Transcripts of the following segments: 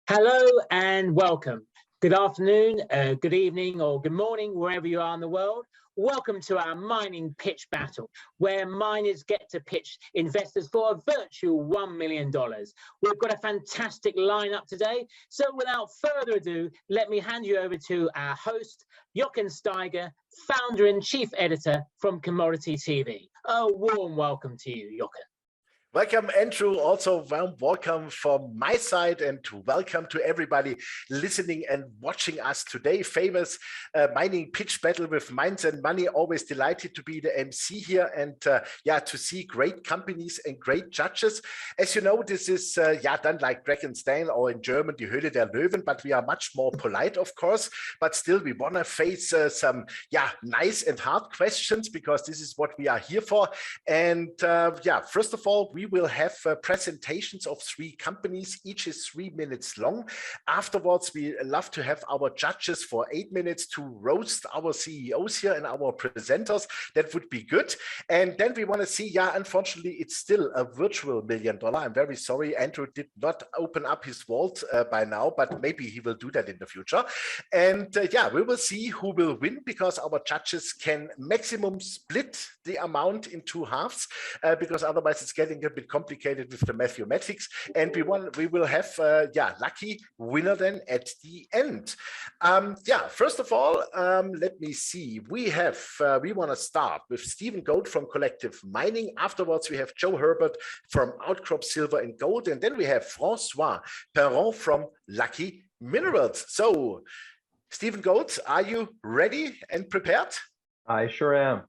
Hello and welcome. Good afternoon, good evening, or good morning, wherever you are in the world. Welcome to our mining pitch battle, where miners get to pitch investors for a virtual $1 million. We've got a fantastic lineup today. So without further ado, let me hand you over to our host, Jochen Staiger, founder and chief editor from Commodity TV. A warm welcome to you, Jochen. Welcome, Andrew. Also, warm welcome from my side, and welcome to everybody listening and watching us today. Famous mining pitch battle with Minds and Money. Always delighted to be the MC here and to see great companies and great judges. As you know, this is done like Dragon's Den, or in German, die Höhle der Löwen, but we are much more polite, of course. But still, we want to face some nice and hard questions, because this is what we are here for. And first of all, we will have presentations of 3 companies. Each is 3 minutes long. Afterwards, we love to have our judges for 8 minutes to roast our CEOs here and our presenters. That would be good. And then we want to see, unfortunately, it's still a virtual $1 million. I'm very sorry, Andrew did not open up his vault by now, but maybe he will do that in the future. And we will see who will win, because our judges can maximum split the amount in 2 halves, because otherwise it's getting a bit complicated with the mathematics. And we will have lucky winner then at the end. First of all, let me see. We want to start with Stephen Gold from Collective Mining. Afterwards, we have Joe Hebert from Outcrop Silver and Gold, and then we have Francois Perron from Lucky Minerals. So, Stephen Gold, are you ready and prepared? I sure am.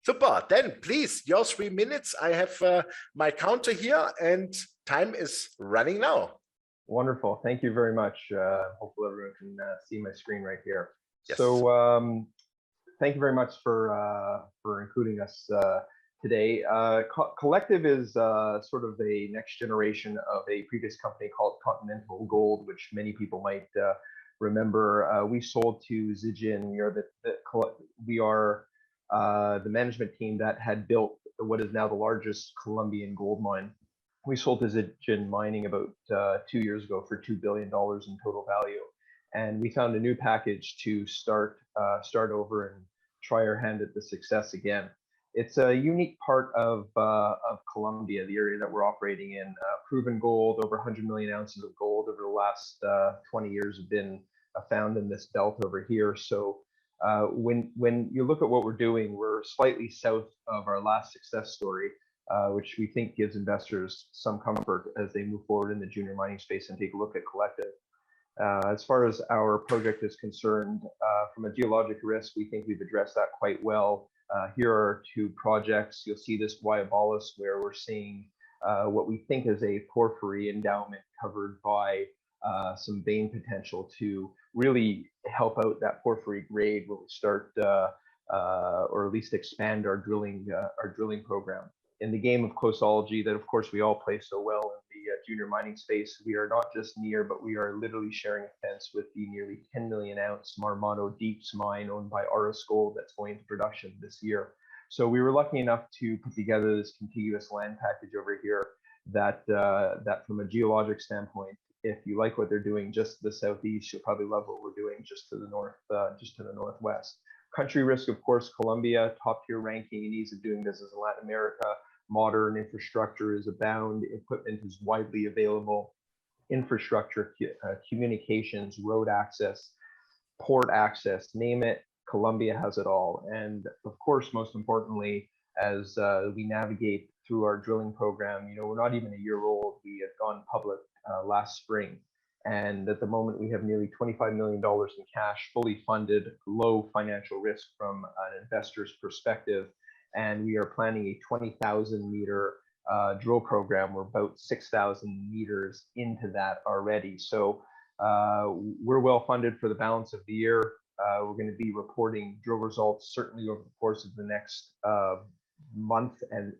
Super, then please, your 3 minutes. I have my counter here and time is running now. Wonderful, thank you very much. Hopefully everyone can see my screen right here. Yes. So thank you very much for including us today. Collective is sort of a next generation of a previous company called Continental Gold, which many people might remember. We sold to Zijin. We are the management team that had built what is now the largest Colombian gold mine. We sold to Zijin Mining about 2 years ago for $2 billion in total value, and we found a new package to start over and try our hand at the success again. It's a unique part of Colombia, the area that we're operating in. Proven gold, over 100 million ounces of gold over the last 20 years have been found in this belt over here. So when you look at what we're doing, we're slightly south of our last success story, which we think gives investors some comfort as they move forward in the junior mining space and take a look at Collective. As far as our project is concerned, from a geologic risk, we think we've addressed that quite well. Here are 2 projects. You'll see this Guayabalas, where we're seeing what we think is a porphyry endowment covered by some vein potential to really help out that porphyry grade when we start or at least expand our drilling program. In the game of closeology that of course we all play so well in the junior mining space, we are not just near, but we are literally sharing a fence with the nearly 10 million ounce Marmato Deeps mine owned by Auramet Gold that's going into production this year. So we were lucky enough to put together this contiguous land package over here that from a geologic standpoint, if you like what they're doing just to the southeast, you'll probably love what we're doing just to the north, just to the northwest. Country risk, of course, Colombia, top tier ranking and ease of doing business in Latin America. Modern infrastructure is abound. Equipment is widely available. Infrastructure, communications, road access, port access, name it, Colombia has it all. And of course, most importantly, as we navigate through our drilling program, we're not even a year old. We had gone public last spring, and at the moment we have nearly $25 million in cash, fully funded, low financial risk from an investor's perspective, and we are planning a 20,000 meter drill program. We're about 6,000 meters into that already, so we're well funded for the balance of the year. We're going to be reporting drill results certainly over the course of the next month and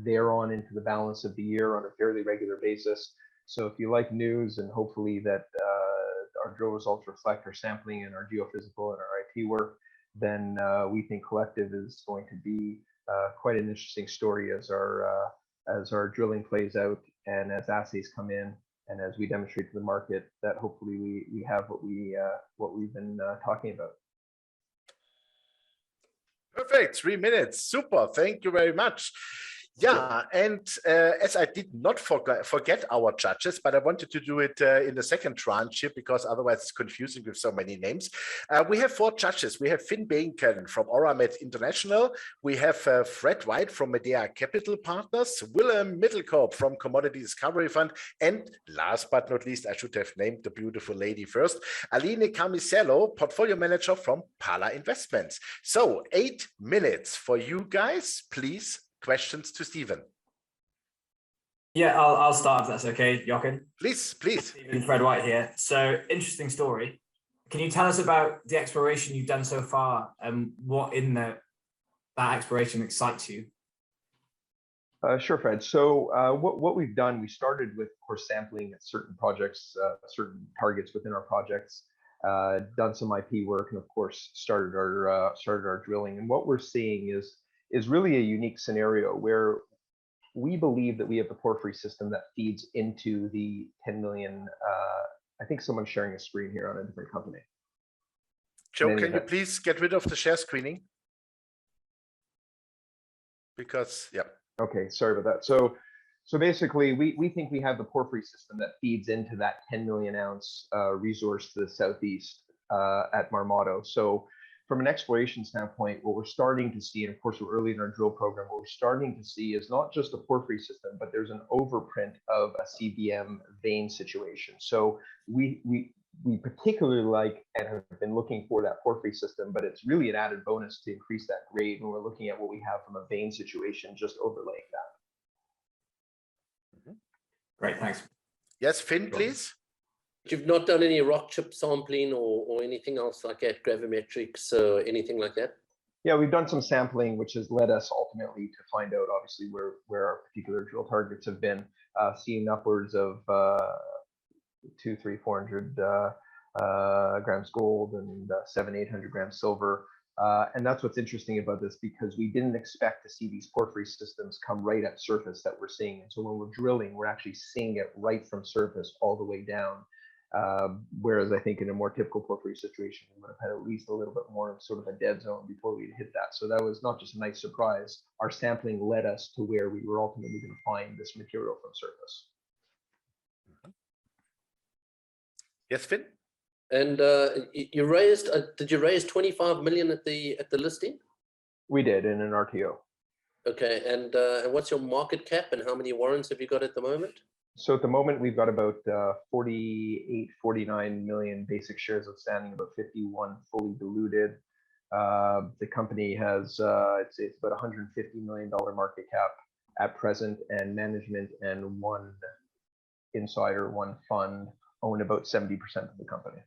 thereon into the balance of the year on a fairly regular basis. So if you like news, and hopefully that our drill results reflect our sampling and our geophysical and our IP work, then we think Collective is going to be quite an interesting story as our drilling plays out and as assays come in and as we demonstrate to the market, that hopefully we have what we've been talking about. Perfect, 3 minutes. Super, thank you very much. Yeah, and as I did not forget our judges, but I wanted to do it in the second tranche here because otherwise it's confusing with so many names. We have 4 judges. We have Behnken from Auramet International. We have Fred White from Medea Capital Partners, Willem Middelkoop from Commodity Discovery Fund, and last but not least, I should have named the beautiful lady first, Aline Carnizelo, Portfolio Manager from Pala Investments. So 8 minutes for you guys, please. Questions to Stephen. Yeah, I'll start if that's okay, Jochen. Please. Stephen, Fred White here. So, interesting story. Can you tell us about the exploration you've done so far and what in that exploration excites you? Sure, Fred. So what we've done, we started with, of course, sampling at certain projects, certain targets within our projects, done some IP work, and of course started our drilling. And what we're seeing is really a unique scenario where we believe that we have the porphyry system that feeds into the 10 million. I think someone's sharing a screen here on a different company. Joe, can you please get rid of the share screening? Because, yeah. Okay, sorry about that. So basically, we think we have the porphyry system that feeds into that 10 million ounce resource to the southeast at Marmato. So from an exploration standpoint, what we're starting to see, and of course we're early in our drill program, what we're starting to see is not just a porphyry system, but there's an overprint of a CBM vein situation. So we particularly like and have been looking for that porphyry system, but it's really an added bonus to increase that grade when we're looking at what we have from a vein situation, just overlaying that. Great, thanks. Yes, Finn, please. You've not done any rock chip sampling or anything else like that, gravimetrics or anything like that? Yeah, we've done some sampling, which has led us ultimately to find out, obviously, where our particular drill targets have been, seeing upwards of 200, 300, 400 grams gold and 700, 800 grams silver. And that's what's interesting about this, because we didn't expect to see these porphyry systems come right at surface that we're seeing. And so when we're drilling, we're actually seeing it right from surface all the way down. Whereas I think in a more typical porphyry situation, we would have had at least a little bit more of sort of a dead zone before we'd hit that. So that was not just a nice surprise. Our sampling led us to where we were ultimately going to find this material from surface. Yes, Finn? And you raised, did you raise 25 million at the listing? We did in an RTO. Okay, and what's your market cap and how many warrants have you got at the moment? So at the moment, we've got about 48, 49 million basic shares outstanding, about 51 fully diluted. The company has, it's about $150 million market cap at present, and management and one insider, one fund own about 70% of the company.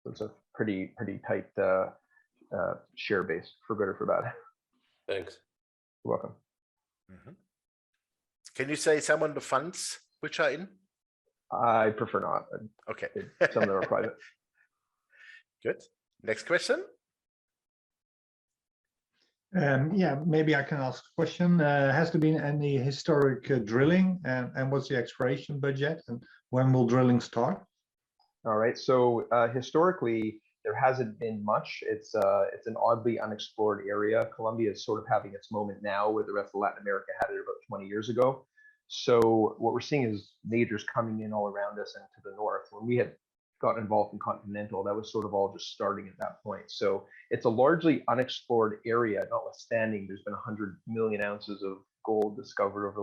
So it's a pretty tight share base, for good or for bad. Thanks. You're welcome. Mm-hmm. Can you say some of the funds which are in? I prefer not. Okay. Some of them are private. Good. Next question. Yeah, maybe I can ask a question. Has there been any historic drilling, and what's the exploration budget, and when will drilling start? All right. So historically, there hasn't been much. It's an oddly unexplored area. Colombia is sort of having its moment now, where the rest of Latin America had it about 20 years ago. So what we're seeing is majors coming in all around us and to the north. When we had gotten involved in Continental, that was sort of all just starting at that point. So it's a largely unexplored area, notwithstanding there's been 100 million ounces of gold discovered over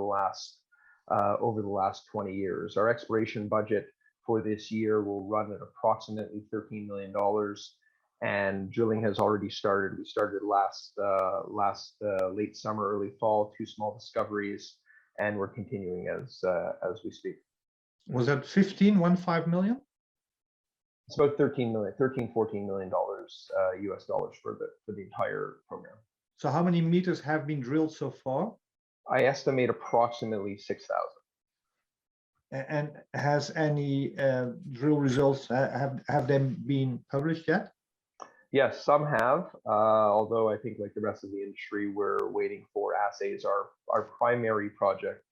the last 20 years. Our exploration budget for this year will run at approximately $13 million, and drilling has already started. We started last late summer, early fall, 2 small discoveries, and we're continuing as we speak. Was that 15 million? It's about 14 million dollars US dollars for the entire program. So how many meters have been drilled so far? I estimate approximately 6,000. And has any drill results have them been published yet? Yes, some have, although I think, like the rest of the industry, we're waiting for assays. Our primary project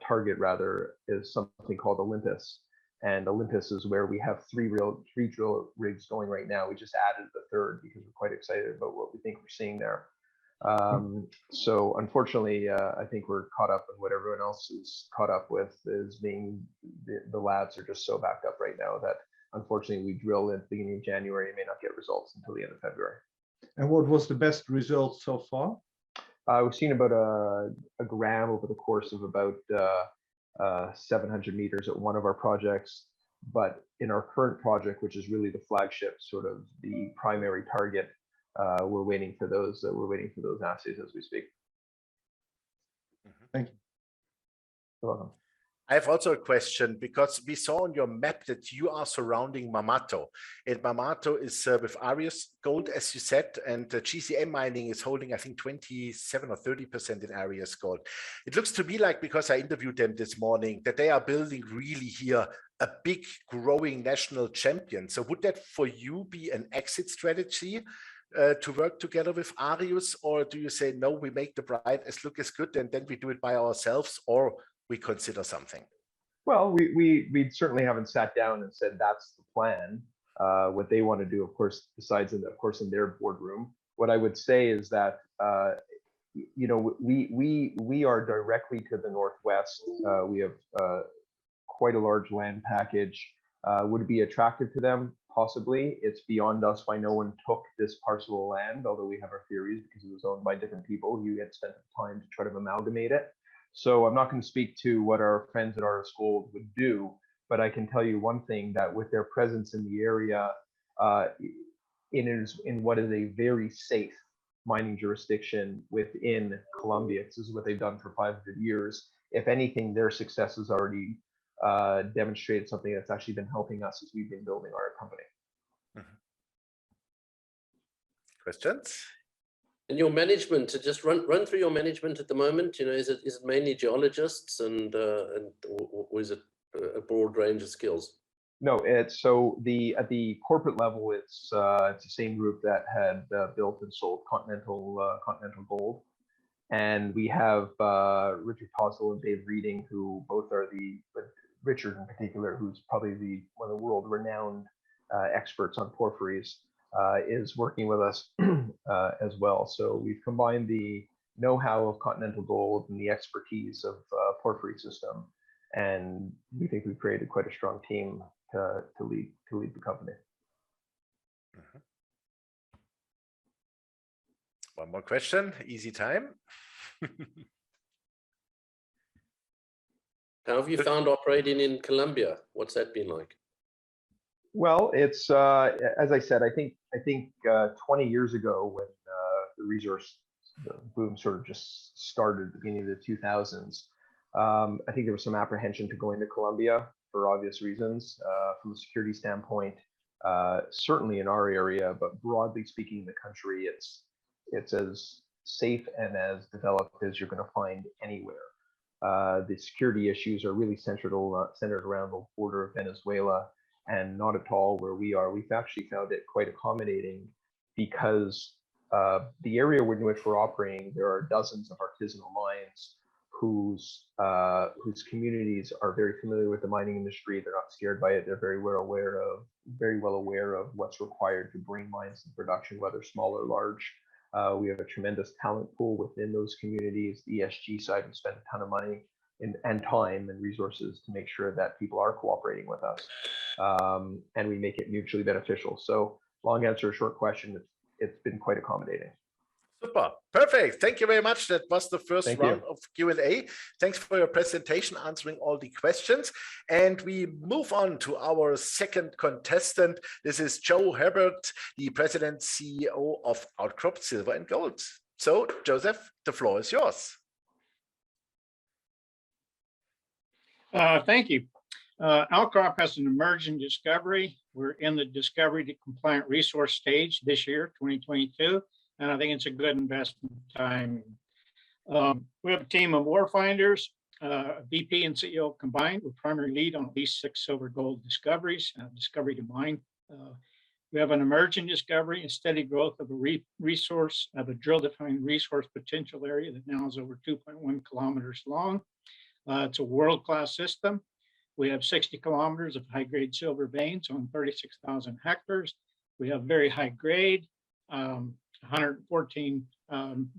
target rather is something called Olympus. And Olympus is where we have three drill rigs going right now. We just added the third because we're quite excited about what we think we're seeing there. So unfortunately, I think we're caught up in what everyone else is caught up with, is being the labs are just so backed up right now that unfortunately we drill at the beginning of January and may not get results until the end of February. And what was the best result so far? We've seen about a gram over the course of about 700 meters at one of our projects. But in our current project, which is really the flagship, sort of the primary target, we're waiting for those. We're waiting for those assays as we speak. Thank you. You're welcome. I have also a question, because we saw on your map that you are surrounding Marmato, and Marmato is with Arius Gold, as you said, and GCM mining is holding, I think, 27 or 30% in Arius Gold. It looks to me like, because I interviewed them this morning, that they are building really here a big growing national champion. So would that for you be an exit strategy to work together with Arius, or do you say, no, we make the bride as look as good and then we do it by ourselves, or we consider something? Well, we certainly haven't sat down and said that's the plan. What they want to do, of course, besides in their boardroom. What I would say is that you know, we are directly to the northwest. We have quite a large land package. Would it be attractive to them? Possibly. It's beyond us why no one took this parcel of land, although we have our theories because it was owned by different people. You had spent time to try to amalgamate it. So I'm not going to speak to what our friends at Arius Gold would do, but I can tell you one thing, that with their presence in the area, in what is a very safe mining jurisdiction within Colombia, this is what they've done for 500 years. If anything, their success has already demonstrated something that's actually been helping us as we've been building our company. Questions? And your management, to just run through your management at the moment, you know, is it mainly geologists and or is it a broad range of skills? No, it's so at the corporate level, it's the same group that had built and sold Continental Gold, and we have Richard Tosel and Dave Reading, who both are Richard in particular, who's probably one of the world-renowned experts on porphyries, is working with us as well. So we've combined the know-how of Continental Gold and the expertise of porphyry system, and we think we've created quite a strong team to lead the company. One more question, easy time. How have you found operating in Colombia? What's that been like? Well, it's as I said, I think 20 years ago, when the resource boom sort of just started at the beginning of the 2000s, I think there was some apprehension to going to Colombia for obvious reasons, from a security standpoint, certainly in our area, but broadly speaking in the country, it's as safe and as developed as you're going to find anywhere. The security issues are really centered around the border of Venezuela, and not at all where we are. We've actually found it quite accommodating because the area in which we're operating, there are dozens of artisanal mines whose communities are very familiar with the mining industry. They're not scared by it. They're very well aware of what's required to bring mines to production, whether small or large. We have a tremendous talent pool within those communities. The ESG side, we spend a ton of money and time and resources to make sure that people are cooperating with us, and we make it mutually beneficial. So long answer, short question, it's been quite accommodating. Super, perfect. Thank you very much. That was the first round of Q&A. Thanks for your presentation, answering all the questions. And we move on to our second contestant. This is Joe Hebert, the President CEO of Outcrop Silver and Gold. So, Joseph, the floor is yours. Thank you. Outcrop has an emerging discovery. We're in the discovery to compliant resource stage this year, 2022. And I think it's a good investment time. We have a team of warfinders, VP and CEO combined, with primary lead on at least 6 silver gold discoveries, discovery to mine. We have an emerging discovery and steady growth of a resource, of a drill-defined resource potential area that now is over 2.1 kilometers long. It's a world-class system. We have 60 kilometers of high-grade silver veins on 36,000 hectares. We have very high grade, 114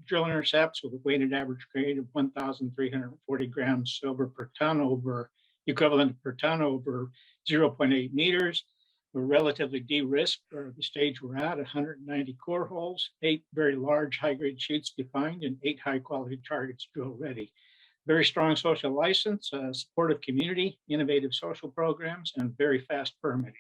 drill intercepts with a weighted average grade of 1,340 grams silver per ton over, equivalent per ton over 0.8 meters. We're relatively de-risked for the stage we're at, 190 core holes, 8 very large high-grade shoots defined, and 8 high-quality targets drill ready. Very strong social license, supportive community, innovative social programs, and very fast permitting.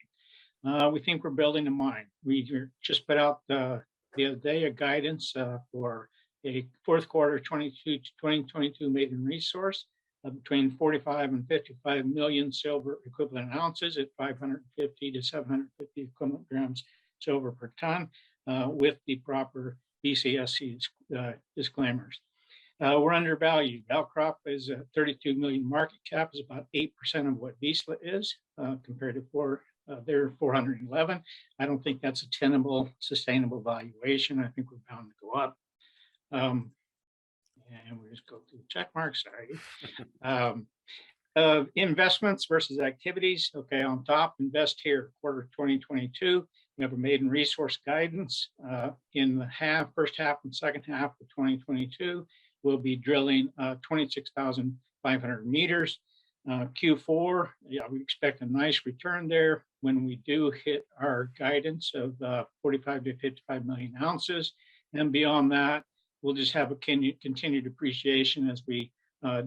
We think we're building a mine. We just put out the other day a guidance for a fourth quarter 22 to 2022 maiden resource of between 45 and 55 million silver equivalent ounces at 550 to 750 equivalent grams silver per ton with the proper BCSC disclaimers. We're undervalued. Outcrop is a 32 million market cap, is about 8% of what Vizsla is compared to they're 411. I don't think that's a tenable, sustainable valuation. I think we're bound to go up. And we just go through the check marks, sorry. Investments versus activities. Okay, on top, invest here, quarter 2022. We have a maiden resource guidance in the first half and second half of 2022. We'll be drilling 26,500 meters. Q4, yeah, we expect a nice return there when we do hit our guidance of 45 to 55 million ounces. And beyond that, we'll just have a continued appreciation as we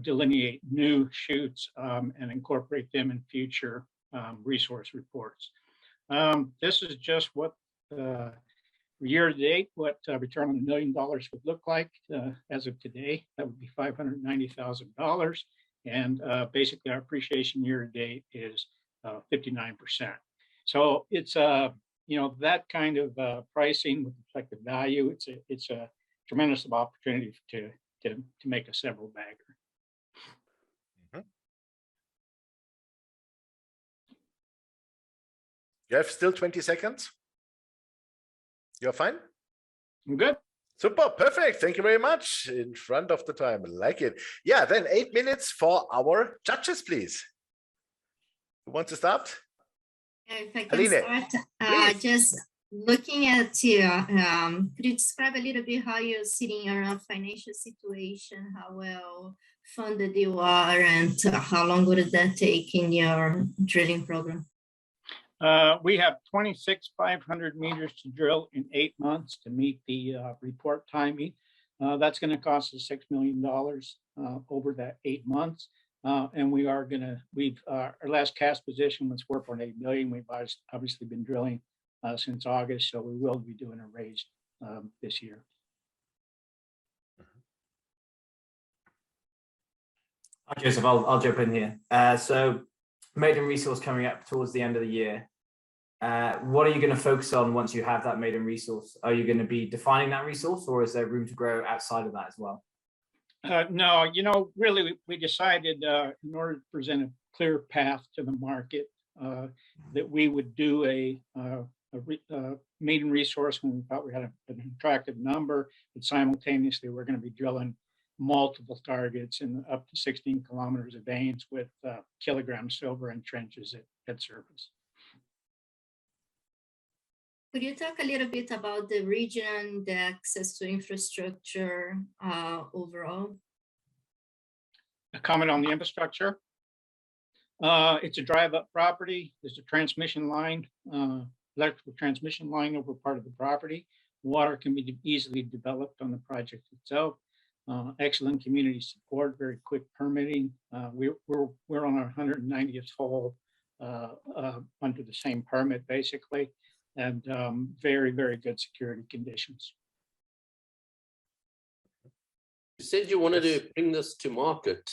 delineate new shoots and incorporate them in future resource reports. This is just what year to date, what return on $1 million would look like as of today. That would be $590,000. And basically our appreciation year to date is 59%. So it's that kind of pricing with reflective value. It's a tremendous opportunity to make a several bagger. Mm-hmm. You have still 20 seconds. You're fine? I'm good. Super, perfect. Thank you very much. In front of the time, I like it. Yeah, then 8 minutes for our judges, please. Who wants to start? If I can Aline, start, just looking at you, could you describe a little bit how you're sitting in your financial situation, how well funded you are, and how long would that take in your drilling program? We have 26,500 meters to drill in 8 months to meet the report timing. That's going to cost us $6 million over that 8 months. And we are going to, our last cash position was 4.8 million. We've obviously been drilling since August, so we will be doing a raise this year. Hi, Joseph, I'll jump in here. So maiden resource coming up towards the end of the year. What are you going to focus on once you have that maiden resource? Are you going to be defining that resource, or is there room to grow outside of that as well? No, really, we decided in order to present a clear path to the market that we would do a maiden resource when we thought we had an attractive number, but simultaneously we're going to be drilling multiple targets in up to 16 kilometers of veins with kilograms silver in trenches at surface. Could you talk a little bit about the region and the access to infrastructure overall? A comment on the infrastructure. It's a drive-up property. There's a transmission line, electrical transmission line over part of the property. Water can be easily developed on the project itself. Excellent community support, very quick permitting. We're on our 190th hole under the same permit, basically. And very, very good security conditions. You said you wanted to bring this to market,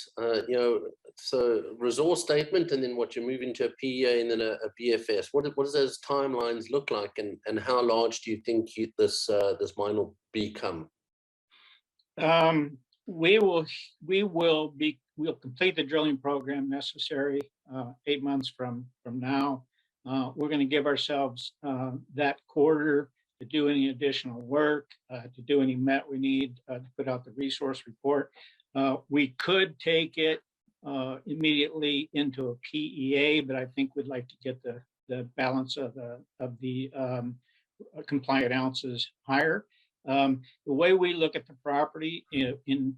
so resource statement, and then what you move into a PEA and then a BFS. What does those timelines look like, and how large do you think this mine will become? We'll complete the drilling program necessary 8 months from now. We're going to give ourselves that quarter to do any additional work, to do any met we need to put out the resource report. We could take it immediately into a PEA, but I think we'd like to get the balance of the compliant ounces higher. The way we look at the property in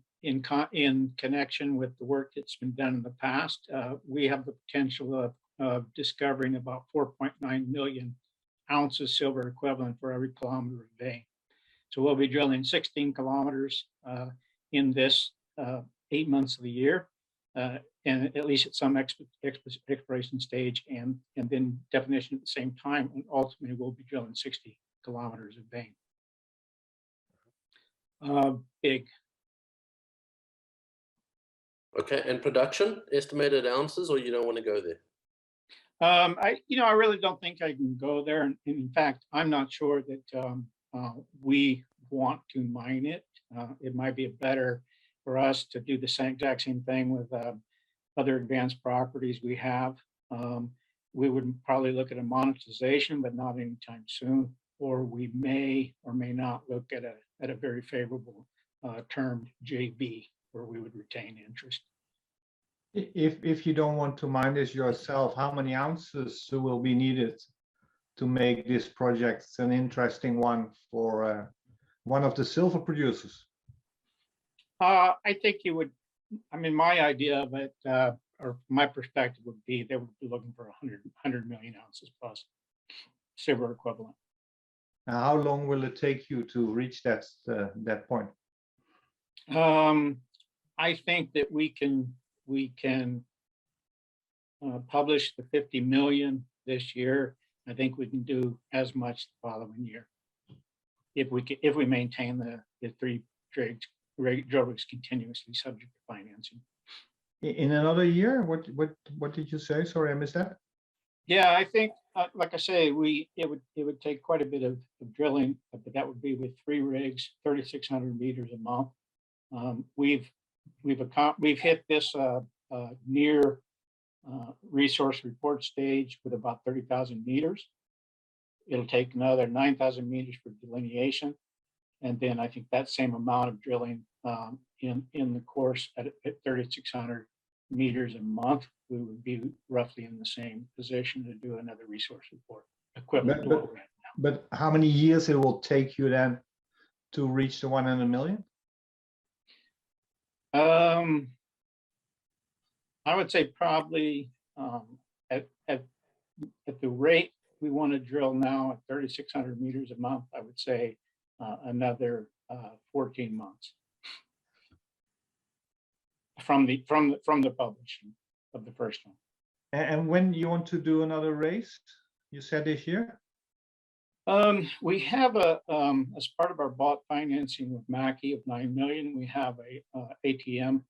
connection with the work that's been done in the past, we have the potential of discovering about 4.9 million ounces silver equivalent for every kilometer of vein. So we'll be drilling 16 kilometers in this 8 months of the year, and at least at some exploration stage, and then definition at the same time, and ultimately we'll be drilling 60 kilometers of vein. Big. Okay, and production, estimated ounces, or you don't want to go there? I really don't think I can go there. And in fact, I'm not sure that we want to mine it. It might be better for us to do the exact same thing with other advanced properties we have. We would probably look at a monetization, but not anytime soon. Or we may or may not look at a very favorable termed JV where we would retain interest. If you don't want to mine this yourself, how many ounces will be needed to make this project an interesting one for one of the silver producers? I think you would, my idea of it, or my perspective would be they would be looking for 100 million ounces plus silver equivalent. Now, how long will it take you to reach that point? I think that we can publish the 50 million this year. I think we can do as much the following year if we maintain the 3 drill rigs continuously subject to financing. In another year? What did you say? Sorry, I missed that. Yeah, I think, like I say, it would take quite a bit of drilling, but that would be with 3 rigs, 3,600 meters a month. We've hit this near resource report stage with about 30,000 meters. It'll take another 9,000 meters for delineation, and then I think that same amount of drilling in the course at 3,600 meters a month, we would be roughly in the same position to do another resource report equivalent to what we're at now. But how many years it will take you then to reach the 100 million? I would say probably at the rate we want to drill now at 3,600 meters a month, I would say another 14 months from the publishing of the first one. And when you want to do another raise, you said this year? We have as part of our bought financing with Mackey of 9 million, we have a ATM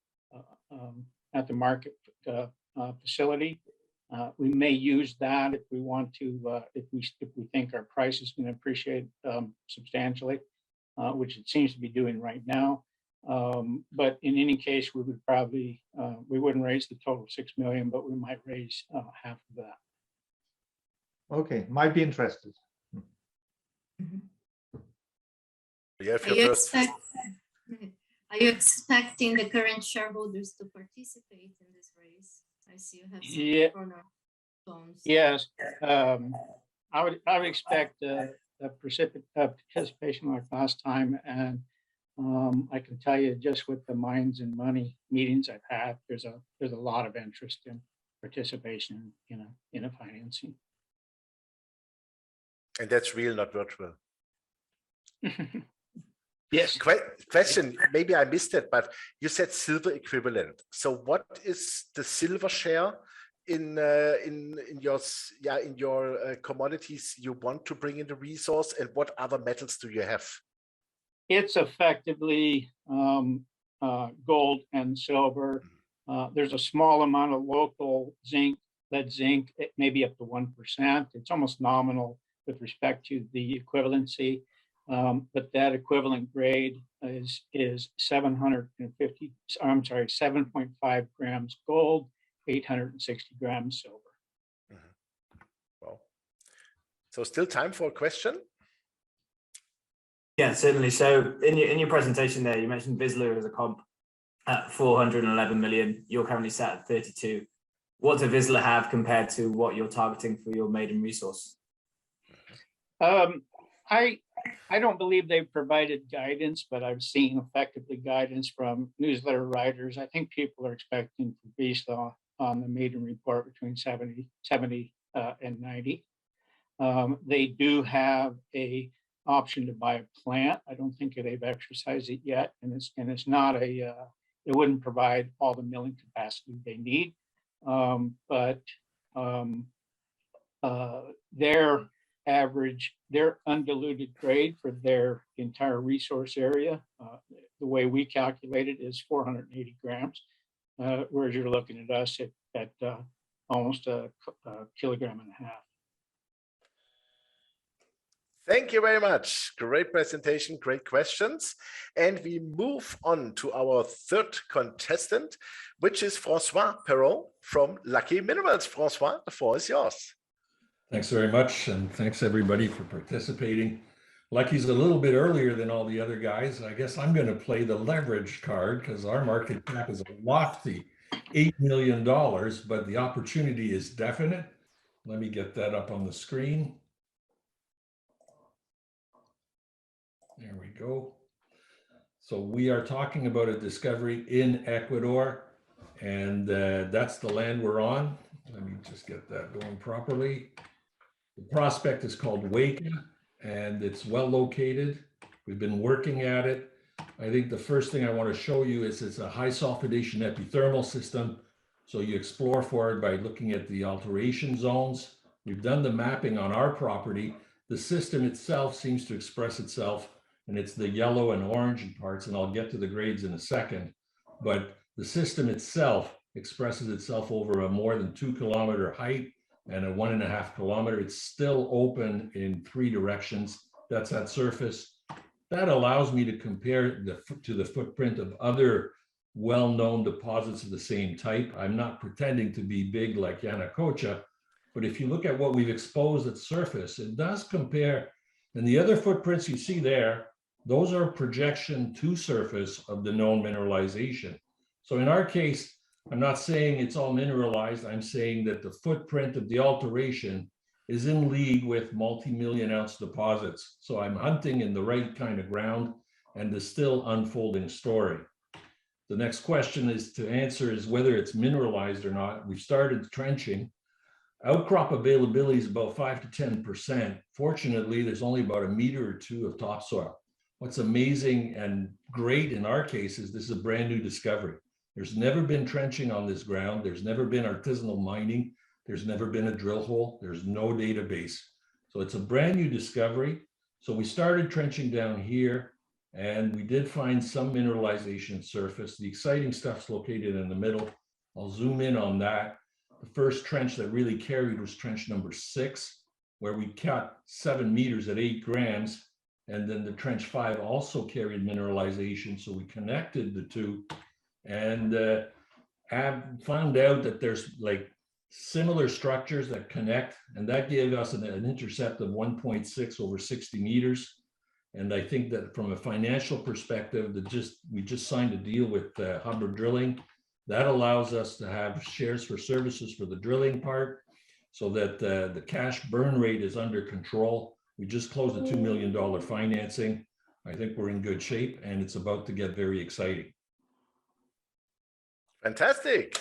at the market facility. We may use that if we want to, if we think our price is going to appreciate substantially, which it seems to be doing right now. But in any case, we would probably, we wouldn't raise the total 6 million, but we might raise half of that. Okay, might be interested. Are you expecting the current shareholders to participate in this raise? I see you have some phones. Yes, I would expect a participation like last time, and I can tell you just with the Mines and Money meetings I've had, there's a lot of interest in participation in a financing. And that's real, not virtual. Yes. Question, maybe I missed it, but you said silver equivalent. So what is the silver share in your commodities you want to bring in the resource, and what other metals do you have? It's effectively gold and silver. There's a small amount of local zinc, lead zinc, maybe up to 1%. It's almost nominal with respect to the equivalency. But that equivalent grade is 7.5 grams gold, 860 grams silver. Well, so still time for a question? Yeah, certainly. So in your presentation there, you mentioned Vizsla as a comp. at 411 million. You're currently sat at 32. What does Vizsla have compared to what you're targeting for your maiden resource? I don't believe they've provided guidance, but I've seen effectively guidance from newsletter writers. I think people are expecting Vizsla on the maiden report between 70 and 90. They do have a option to buy a plant. I don't think they've exercised it yet, and it's not a it wouldn't provide all the milling capacity they need. But their undiluted grade for their entire resource area, the way we calculate it, is 480 grams, whereas you're looking at us at almost a kilogram and a half. Thank you very much. Great presentation, great questions. And we move on to our third contestant, which is Francois Perron from Lucky Minerals. Francois, the floor is yours. Thanks very much, and thanks everybody for participating. Lucky's a little bit earlier than all the other guys. I guess I'm going to play the leverage card because our market cap is a lofty $8 million, but the opportunity is definite. Let me get that up on the screen. There we go. So we are talking about a discovery in Ecuador, and that's the land we're on. Let me just get that going properly. The prospect is called Weka, and it's well located. We've been working at it. I think the first thing I want to show you is it's a high sulfidation epithermal system. So you explore for it by looking at the alteration zones. We've done the mapping on our property. The system itself seems to express itself, and it's the yellow and orange parts, and I'll get to the grades in a second. But the system itself expresses itself over a more than 2 kilometer height and a 1.5 kilometer. It's still open in 3 directions. That's at surface. That allows me to compare to the footprint of other well-known deposits of the same type. I'm not pretending to be big like Yanacocha, but if you look at what we've exposed at surface, it does compare. And the other footprints you see there, those are projection to surface of the known mineralization. So in our case, I'm not saying it's all mineralized. I'm saying that the footprint of the alteration is in league with multi-million ounce deposits. So I'm hunting in the right kind of ground and the still unfolding story. The next question is to answer is whether it's mineralized or not. We've started trenching. Outcrop availability is about 5 to 10%. Fortunately, there's only about 1 meter or 2 of topsoil. What's amazing and great in our case is this is a brand new discovery. There's never been trenching on this ground. There's never been artisanal mining. There's never been a drill hole. There's no database. So it's a brand new discovery. So we started trenching down here, and we did find some mineralization surface. The exciting stuff's located in the middle. I'll zoom in on that. The first trench that really carried was trench number 6, where we cut 7 meters at 8 grams. And then the trench 5 also carried mineralization. So we connected the two and have found out that there's like similar structures that connect. And that gave us an intercept of 1.6 over 60 meters. And I think that from a financial perspective, we just signed a deal with Hebert Drilling. That allows us to have shares for services for the drilling part so that the cash burn rate is under control. We just closed a $2 million financing. I think we're in good shape, and it's about to get very exciting. Fantastic.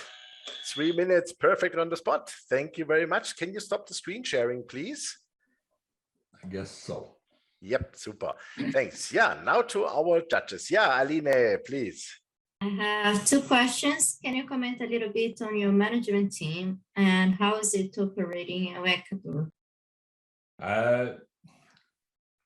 3 minutes, perfect on the spot. Thank you very much. Can you stop the screen sharing, please? I guess so. Yep, super. Thanks. Yeah, now to our judges. Yeah, Aline, please. I have 2 questions. Can you comment a little bit on your management team and how is it operating in Ecuador?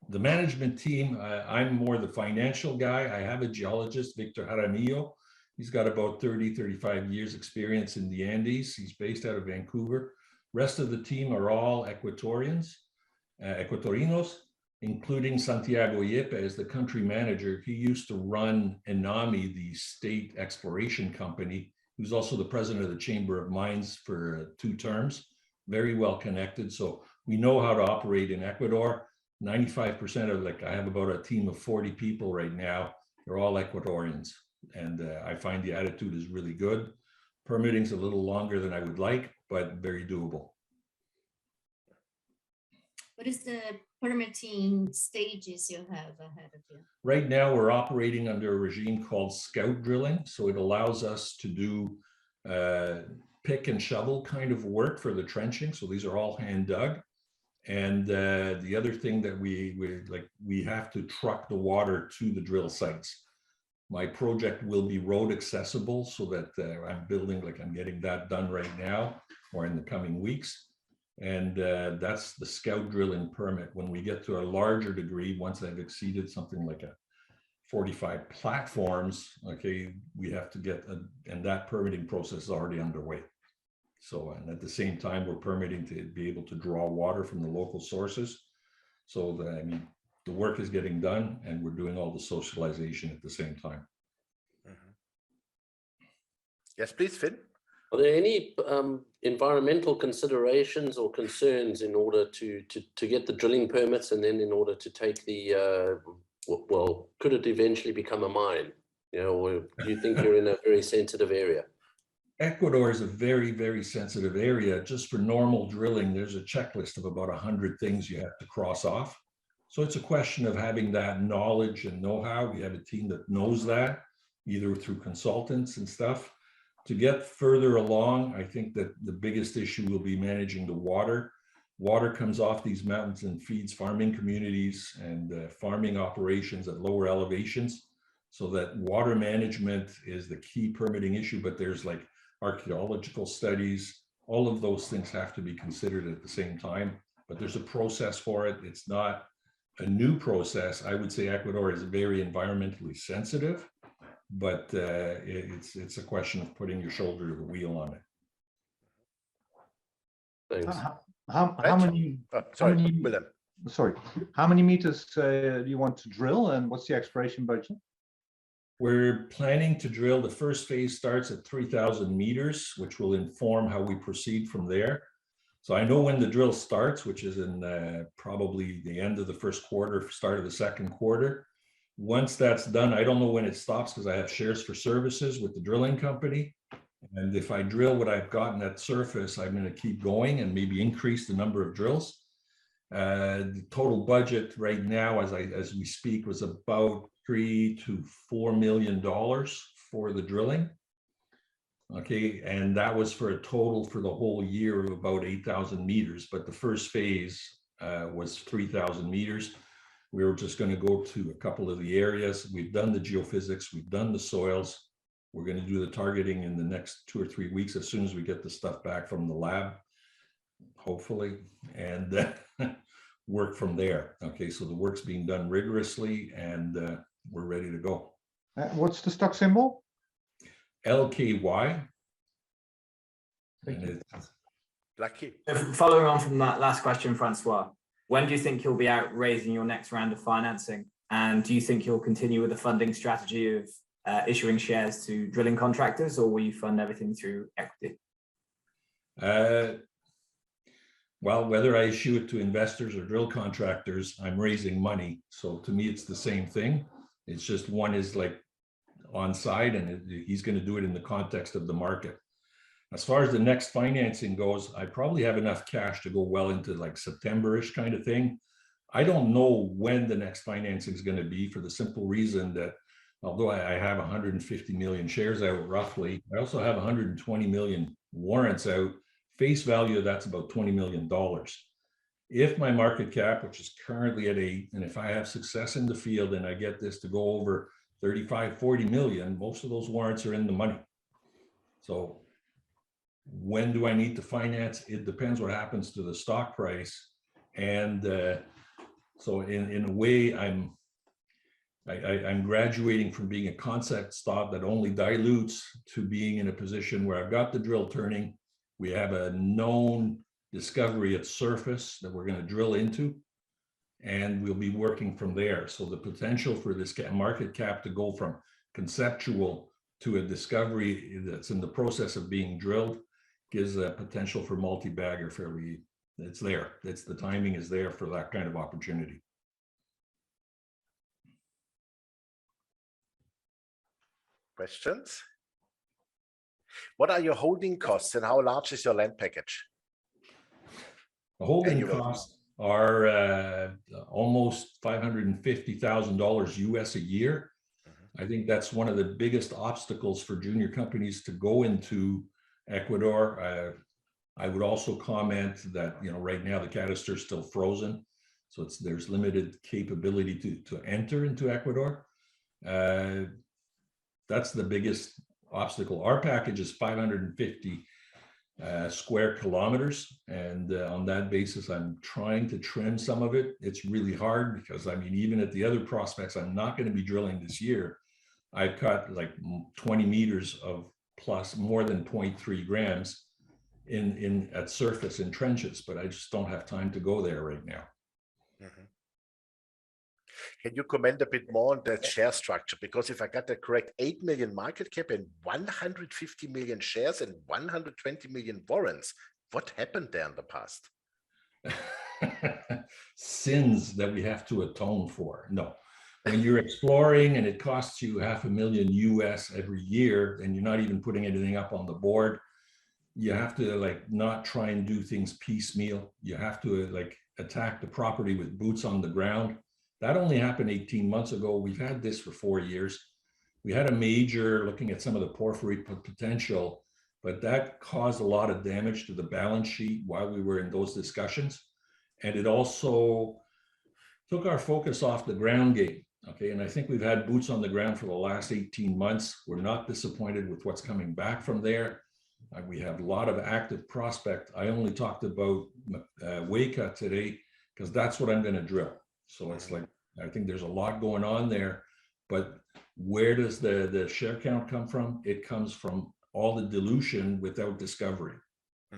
The management team, I'm more the financial guy. I have a geologist, Victor Jaramillo. He's got about 30, 35 years experience in the Andes. He's based out of Vancouver. Rest of the team are all Ecuadorians, Ecuadorinos, including Santiago Yepe as the country manager. He used to run ENAMI, the state exploration company, who's also the president of the Chamber of Mines for 2 terms. Very well connected. So we know how to operate in Ecuador. 95% of I have about a team of 40 people right now. They're all Ecuadorians. And I find the attitude is really good. Permitting's a little longer than I would like, but very doable. What is the permitting stages you have ahead of you? Right now, we're operating under a regime called scout drilling. So it allows us to do pick and shovel kind of work for the trenching. So these are all hand dug. And the other thing that we have to truck the water to the drill sites. My project will be road accessible, so that I'm building, like I'm getting that done right now or in the coming weeks. And that's the scout drilling permit. When we get to a larger degree, once I've exceeded something like a 45 platforms, okay, we have to get, and that permitting process is already underway. So, and at the same time, we're permitting to be able to draw water from the local sources. So that, I mean, the work is getting done and we're doing all the socialization at the same time. Yes, please, Finn. Are there any environmental considerations or concerns in order to get the drilling permits, and then in order to take the, well, could it eventually become a mine? You know, or do you think you're in a very sensitive area? Ecuador is a very, very sensitive area. Just for normal drilling, there's a checklist of about 100 things you have to cross off. So it's a question of having that knowledge and know-how. We have a team that knows that, either through consultants and stuff. To get further along, I think that the biggest issue will be managing the water. Water comes off these mountains and feeds farming communities and farming operations at lower elevations. So that water management is the key permitting issue, but there's like archaeological studies, all of those things have to be considered at the same time, but there's a process for it. It's not a new process. I would say Ecuador is very environmentally sensitive, but it's a question of putting your shoulder to the wheel on it. Thanks. How many? Willem. Sorry, how many meters do you want to drill, and what's the exploration budget? We're planning to drill. The first phase starts at 3,000 meters, which will inform how we proceed from there. So I know when the drill starts, which is in probably the end of the first quarter, start of the second quarter. Once that's done, I don't know when it stops because I have shares for services with the drilling company. And if I drill what I've gotten at surface, I'm going to keep going and maybe increase the number of drills. The total budget right now, as we speak, was about $3 to $4 million for the drilling. Okay, and that was for a total for the whole year of about 8,000 meters. But the first phase was 3,000 meters. We were just going to go to a couple of the areas. We've done the geophysics, we've done the soils. We're going to do the targeting in the next 2 or 3 weeks as soon as we get the stuff back from the lab, hopefully, and work from there. Okay, so the work's being done rigorously and we're ready to go. What's the stock symbol? LKY. Lucky. Following on from that last question, Francois, when do you think you'll be out raising your next round of financing? And do you think you'll continue with the funding strategy of issuing shares to drilling contractors, or will you fund everything through equity? Well, whether I issue it to investors or drill contractors, I'm raising money. So to me, it's the same thing. It's just one is like on side and he's going to do it in the context of the market. As far as the next financing goes, I probably have enough cash to go well into like September-ish kind of thing. I don't know when the next financing is going to be, for the simple reason that although I have 150 million shares out roughly, I also have 120 million warrants out. Face value, that's about $20 million. If my market cap, which is currently at 8, and if I have success in the field and I get this to go over 35, 40 million, most of those warrants are in the money. So when do I need to finance? It depends what happens to the stock price. And so in a way, I'm graduating from being a concept stock that only dilutes to being in a position where I've got the drill turning. We have a known discovery at surface that we're going to drill into, and we'll be working from there. So the potential for this market cap to go from conceptual to a discovery that's in the process of being drilled gives a potential for multi-bagger fairly. It's there. It's the timing is there for that kind of opportunity. Questions? What are your holding costs and how large is your land package? The holding Annual. costs are almost $550,000 US a year. I think that's one of the biggest obstacles for junior companies to go into Ecuador. I would also comment that, you know, right now the canister is still frozen, so there's limited capability to enter into Ecuador. That's the biggest obstacle. Our package is 550 square kilometers, and on that basis, I'm trying to trim some of it. It's really hard because, I mean, even at the other prospects I'm not going to be drilling this year, I've cut like 20 meters of plus more than 0.3 grams in at surface in trenches, but I just don't have time to go there right now. Mm-hmm. Can you comment a bit more on that share structure? Because if I got that correct, 8 million market cap and 150 million shares and 120 million warrants. What happened there in the past? Sins that we have to atone for. No. When you're exploring and it costs you $500,000 US every year, and you're not even putting anything up on the board, you have to like not try and do things piecemeal. You have to like attack the property with boots on the ground. That only happened 18 months ago. We've had this for 4 years. We had a major looking at some of the porphyry potential, but that caused a lot of damage to the balance sheet while we were in those discussions. And it also took our focus off the ground game. Okay, and I think we've had boots on the ground for the last 18 months. We're not disappointed with what's coming back from there. We have a lot of active prospect. I only talked about Weka today because that's what I'm going to drill. So it's like, I think there's a lot going on there, but where does the share count come from? It comes from all the dilution without discovery.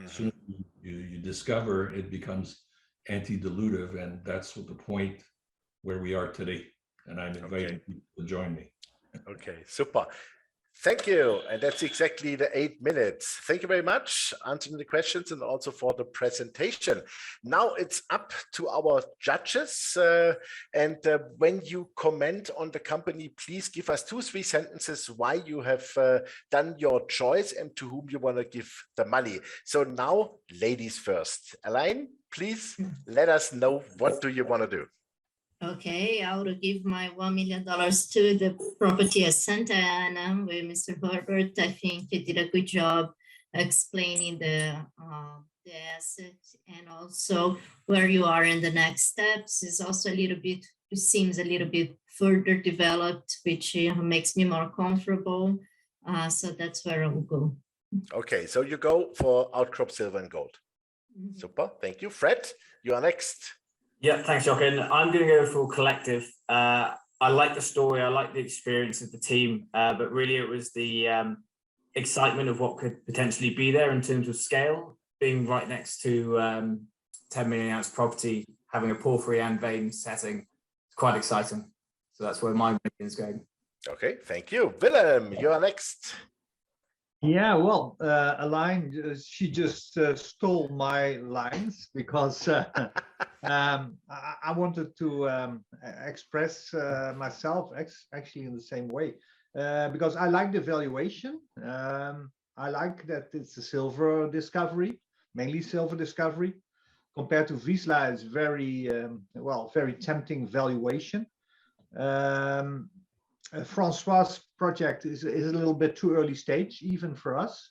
As soon as you discover, it becomes anti-dilutive, and that's what the point where we are today. And I'm inviting people to join me. Okay, super. Thank you. And that's exactly the 8 minutes. Thank you very much for answering the questions and also for the presentation. Now it's up to our judges. When you comment on the company, please give us 2-3 sentences why you have done your choice and to whom you want to give the money. So now, ladies first. Aline, please let us know, what do you want to do? Okay, I will give my $1 million to the property at Santa Ana with Mr. Hebert. I think he did a good job explaining the asset and also where you are in the next steps. Is also a little bit, it seems a little bit further developed, which makes me more comfortable. So that's where I will go. Okay, so you go for Outcrop Silver and Gold. Super, thank you. Fred, you are next. Yeah, thanks, Jochen. I'm going to go for Collective. I like the story. I like the experience of the team, but really it was the excitement of what could potentially be there in terms of scale, being right next to 10 million ounce property, having a porphyry and vein setting. It's quite exciting. So that's where my million is going. Okay, thank you. Willem, you are next. Yeah, well, Aline, she just stole my lines because I wanted to express myself actually in the same way because I like the valuation. I like that it's a silver discovery, mainly silver discovery. Compared to Vizsla, it's very, very tempting valuation. Francois' project is a little bit too early stage, even for us.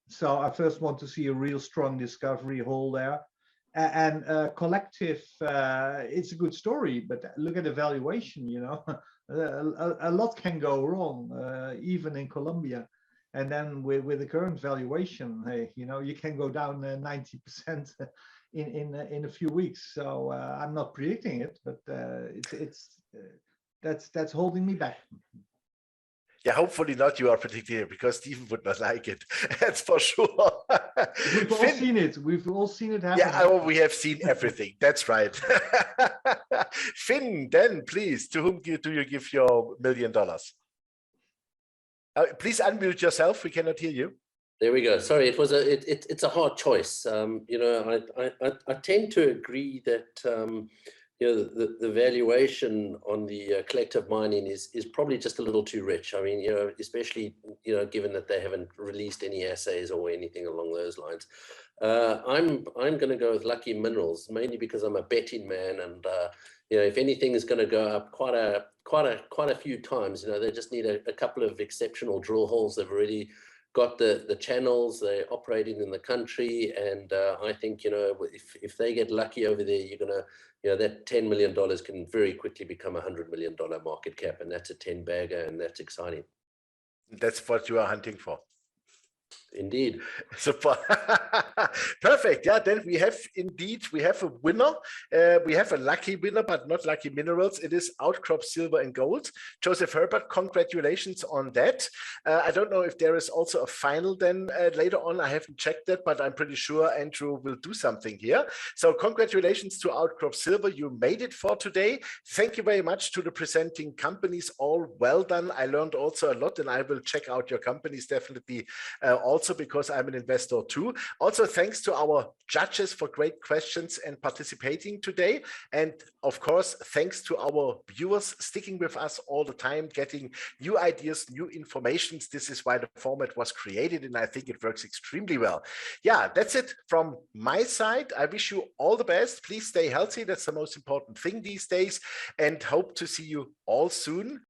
So I first want to see a real strong discovery hole there. And Collective, it's a good story, but look at the valuation, you know. A lot can go wrong, even in Colombia. And then with the current valuation, hey, you know, you can go down 90% in a few weeks. So I'm not predicting it, but that's holding me back. Yeah, hopefully not. You are predicting it because Stephen would not like it. That's for sure. We've all seen it. We've all seen it happen. Yeah, we have seen everything. That's right. Finn, then please, to whom do you give your $1 million? Please unmute yourself. We cannot hear you. There we go. Sorry, it's a hard choice. You know, I tend to agree that the valuation on the collective mining is probably just a little too rich. I mean, especially, given that they haven't released any assays or anything along those lines. I'm going to go with Lucky Minerals, mainly because I'm a betting man, and if anything is going to go up quite a few times, they just need a couple of exceptional drill holes. They've already got the channels, they're operating in the country, and I think if they get lucky over there, you're gonna that $10 million can very quickly become $100 million market cap, and that's a 10 bagger, and that's exciting. That's what you are hunting for. Indeed. Super. Perfect. Yeah, then we have a winner. We have a lucky winner, but not Lucky Minerals. It is Outcrop Silver and Gold. Joseph Hebert, congratulations on that. I don't know if there is also a final then later on. I haven't checked that, but I'm pretty sure Andrew will do something here. So congratulations to Outcrop Silver. You made it for today. Thank you very much to the presenting companies. All well done. I learned also a lot, and I will check out your companies definitely also, because I'm an investor too. Also, thanks to our judges for great questions and participating today. And of course, thanks to our viewers sticking with us all the time, getting new ideas, new informations. This is why the format was created, and I think it works extremely well. Yeah, that's it from my side. I wish you all the best. Please stay healthy. That's the most important thing these days, and hope to see you all soon.